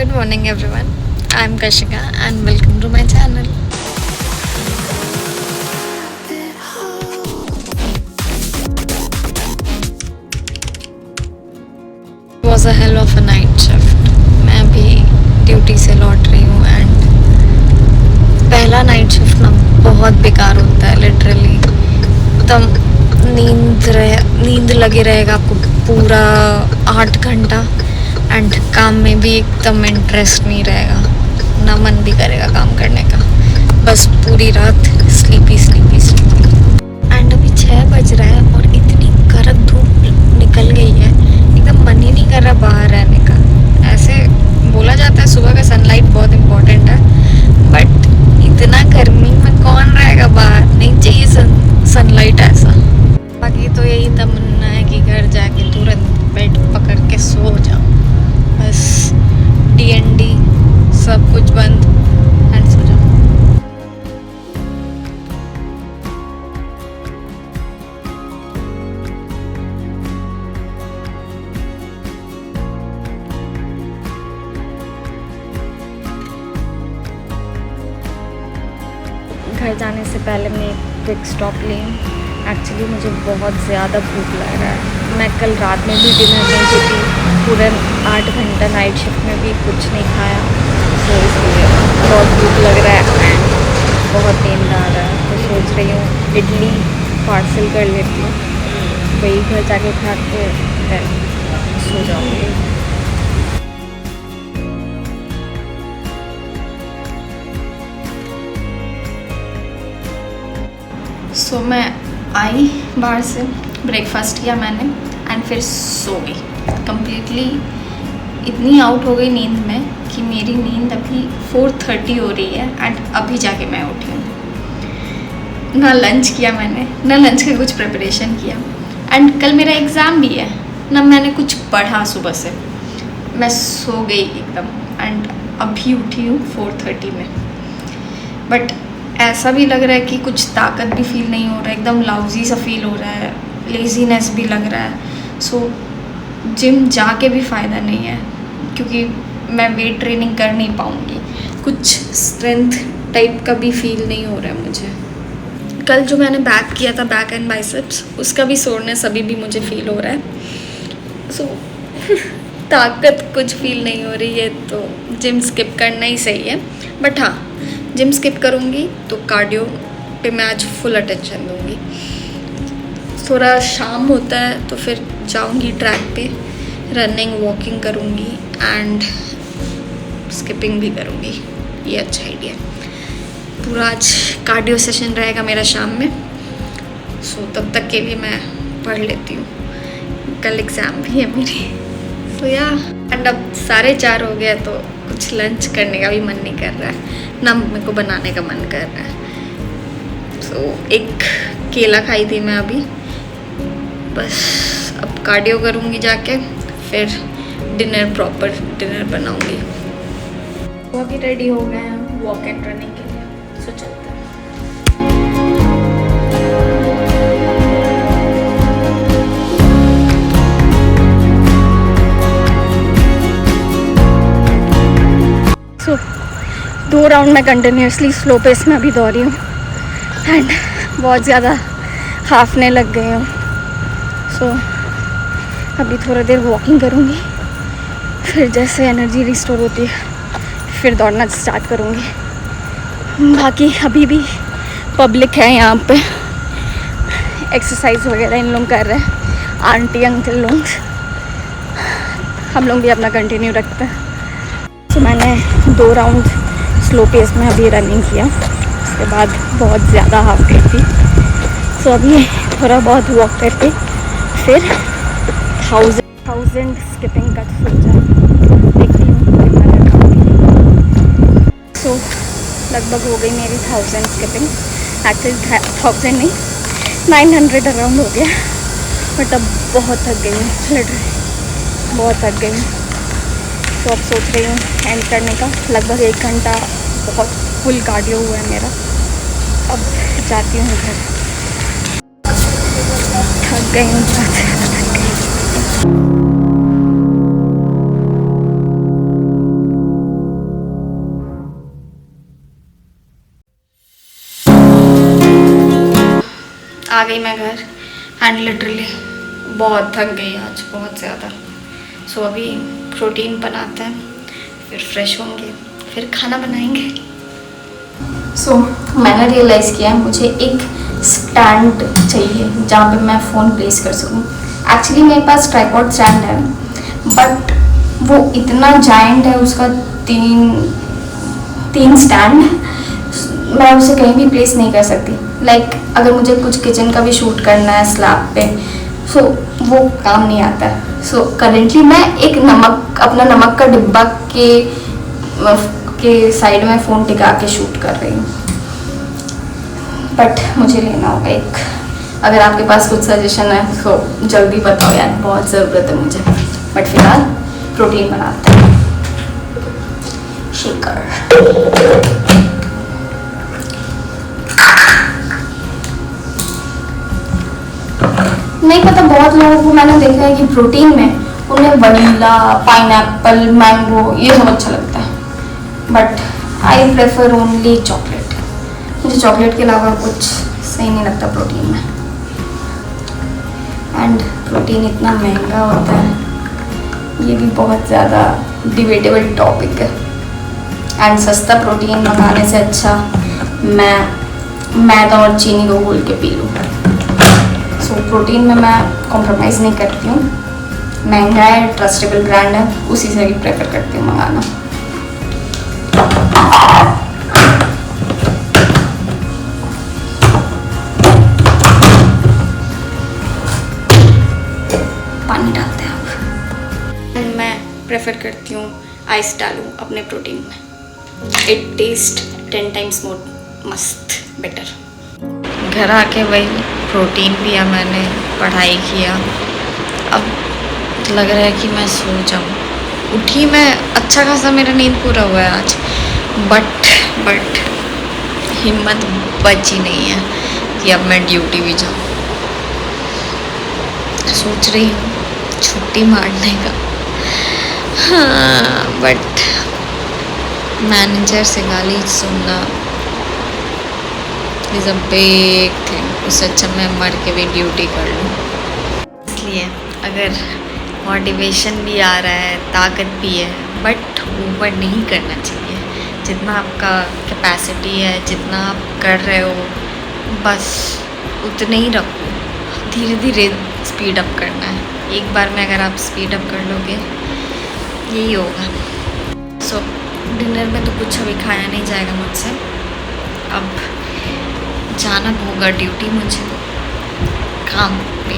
Good morning everyone. I'm Kashika and welcome to my channel. It was a hell of a night shift. मैं अभी duty से लौट रही हूँ and पहला नाइट शिफ्ट ना बहुत बेकार होता है लिटरली। एकदम नींद लगी रहेगा आपको पूरा 8 घंटा एंड काम में भी एकदम इंटरेस्ट नहीं रहेगा, ना मन भी करेगा काम करने का, बस पूरी रात स्लीपी एंड अभी 6 बज रहा है और इतनी कड़क धूप निकल गई है, एकदम मन ही नहीं कर रहा बाहर रहने का। ऐसे बोला जाता है सुबह का सनलाइट बहुत इम्पोर्टेंट है, बट इतना गर्मी में कौन रहेगा बाहर, नहीं चाहिए सनलाइट ऐसा। बाकी तो यही तमन्ना है कि घर जाके तुरंत बेड पकड़ के सो जाओ, बस DND सब कुछ बंद एंड सो जाओ। घर जाने से पहले मैं एक क्विक स्टॉप ली। एक्चुअली मुझे बहुत ज़्यादा भूख लग रहा है। मैं कल रात में भी डिनर नहीं की थी, पूरे 8 घंटा नाइट शिफ्ट में भी कुछ नहीं खाया, तो इसलिए बहुत भूख लग रहा है एंड बहुत नींद आ रहा है। तो सोच रही हूँ इडली पार्सल कर लेती हूँ, वही घर जाके खा के फिर सो जाऊँगी। सो मैं आई बाहर से, ब्रेकफास्ट किया मैंने एंड फिर सो गई कम्प्लीटली। इतनी आउट हो गई नींद में कि मेरी नींद अभी 4:30 हो रही है एंड अभी जाके मैं उठी हूँ। ना लंच किया मैंने, ना लंच का कुछ प्रिपरेशन किया एंड कल मेरा एग्ज़ाम भी है, ना मैंने कुछ पढ़ा सुबह से। मैं सो गई एकदम एंड अभी उठी हूँ 4:30 में। बट ऐसा भी लग रहा है कि कुछ ताकत भी फील नहीं हो रहा है, एकदम लाउजी सा फील हो रहा है, लेजीनेस भी लग रहा है। सो जिम जाके भी फ़ायदा नहीं है क्योंकि मैं वेट ट्रेनिंग कर नहीं पाऊँगी, कुछ स्ट्रेंथ टाइप का भी फील नहीं हो रहा है मुझे। कल जो मैंने बैक किया था, बैक एंड बाइसेप्स, उसका भी सोरनेस अभी भी मुझे फील हो रहा है। सो ताकत कुछ फील नहीं हो रही है तो जिम स्किप करना ही सही है। बट हाँ, जिम स्किप करूँगी तो कार्डियो पे मैं आज फुल अटेंशन दूँगी। थोड़ा शाम होता है तो फिर जाऊँगी ट्रैक पे, रनिंग वॉकिंग करूँगी एंड स्किपिंग भी करूँगी। ये अच्छा आइडिया है। पूरा आज कार्डियो सेशन रहेगा मेरा शाम में। सो तब तक के लिए मैं पढ़ लेती हूँ, कल एग्ज़ाम भी है मेरी। सो या एंड अब 4:30 हो गया तो कुछ लंच करने का भी मन नहीं कर रहा है, ना मेरे को बनाने का मन कर रहा है। सो एक केला खाई थी मैं अभी, बस अब कार्डियो करूँगी जाके, फिर डिनर प्रॉपर डिनर बनाऊँगी। वो भी रेडी हो गए हैं वॉक एंड रनिंग के लिए, सो चलते हैं। सो 2 राउंड में कंटिन्यूसली स्लो पेस में अभी दौड़ी हूँ एंड बहुत ज़्यादा हाफने लग गए हूँ। सो अभी थोड़ा देर वॉकिंग करूँगी, फिर जैसे एनर्जी रिस्टोर होती है फिर दौड़ना स्टार्ट करूँगी। बाकी अभी भी पब्लिक है यहाँ पे, एक्सरसाइज वगैरह इन लोग कर रहे हैं, आंटी अंकल लोग। हम लोग भी अपना कंटिन्यू रखते हैं। तो मैंने 2 राउंड स्लो पेस में अभी रनिंग किया, उसके बाद बहुत ज़्यादा हाफ गई थी। सो अभी थोड़ा बहुत वॉक करके फिर 1000 स्किपिंग का सोचा, देखती हूँ कितना कर पाऊँगी। सो लगभग हो गई मेरी 1000 स्किपिंग। एक्चुअली 1000 नहीं, 900 अराउंड हो गया, बट अब बहुत थक गई हूँ, लिटरली बहुत थक गई हूँ। तो अब सोच रही हूँ एंड करने का। लगभग 1 घंटा बहुत फुल कार्डियो हुआ है मेरा। अब जाती हूँ घर, थक गई हूँ, बहुत ज़्यादा थक गई। आ गई मैं घर एंड लिटरली बहुत थक गई आज, बहुत ज़्यादा। सो अभी प्रोटीन बनाते हैं, फिर फ्रेश होंगे, फिर खाना बनाएंगे। सो मैंने रियलाइज़ किया है मुझे एक स्टैंड चाहिए जहाँ पे मैं फ़ोन प्लेस कर सकूँ। एक्चुअली मेरे पास ट्राइपॉड स्टैंड है, बट वो इतना जायंट है, उसका तीन स्टैंड, मैं उसे कहीं भी प्लेस नहीं कर सकती। लाइक अगर मुझे कुछ किचन का भी शूट करना है स्लैब पे, सो वो काम नहीं आता है। सो करेंटली मैं एक अपना नमक का डिब्बा के साइड में फ़ोन टिका के शूट कर रही हूँ, बट मुझे लेना होगा एक। अगर आपके पास कुछ सजेशन है तो जल्दी बताओ यार, बहुत ज़रूरत है मुझे। बट फिलहाल प्रोटीन बनाते हैं। शेकर नहीं पता, बहुत लोगों को मैंने देखा है कि प्रोटीन में उन्हें वनीला, पाइनएप्पल, मैंगो ये सब अच्छा लगता है, but I prefer only chocolate. मुझे चॉकलेट के अलावा कुछ सही नहीं लगता प्रोटीन में। एंड प्रोटीन इतना महंगा होता है, ये भी बहुत ज़्यादा डिबेटेबल टॉपिक है। एंड सस्ता प्रोटीन मंगाने से अच्छा मैं मैदा और चीनी को घोल के पी लूँ। सो प्रोटीन में मैं कॉम्प्रोमाइज़ नहीं करती हूँ, महंगा है, ट्रस्टेबल ब्रांड है, उसी से ही प्रेफर करती हूँ मंगाना। पानी डालते हैं अब। मैं प्रेफर करती हूँ आइस डालूँ अपने प्रोटीन में, इट टेस्ट 10 टाइम्स मोर मस्त बेटर। घर आके वही प्रोटीन पिया मैंने, पढ़ाई किया, अब लग रहा है कि मैं सो जाऊँ। उठी मैं, अच्छा खासा मेरा नींद पूरा हुआ है आज, बट हिम्मत बची नहीं है कि अब मैं ड्यूटी भी जाऊँ। सोच रही हूँ छुट्टी मारने का, हाँ, बट मैनेजर से गाली सुनना इज़ अ बिग थिंग। उससे अच्छा मैं मर के भी ड्यूटी कर लूँ। इसलिए अगर मोटिवेशन भी आ रहा है, ताकत भी है, बट ओवर नहीं करना चाहिए। जितना आपका कैपेसिटी है, जितना आप कर रहे हो, बस उतने ही रखो। धीरे धीरे स्पीड अप करना है। एक बार में अगर आप स्पीड अप कर लोगे, यही होगा। सो डिनर में तो कुछ अभी खाया नहीं जाएगा मुझसे, अब जाना होगा ड्यूटी मुझे, काम पे।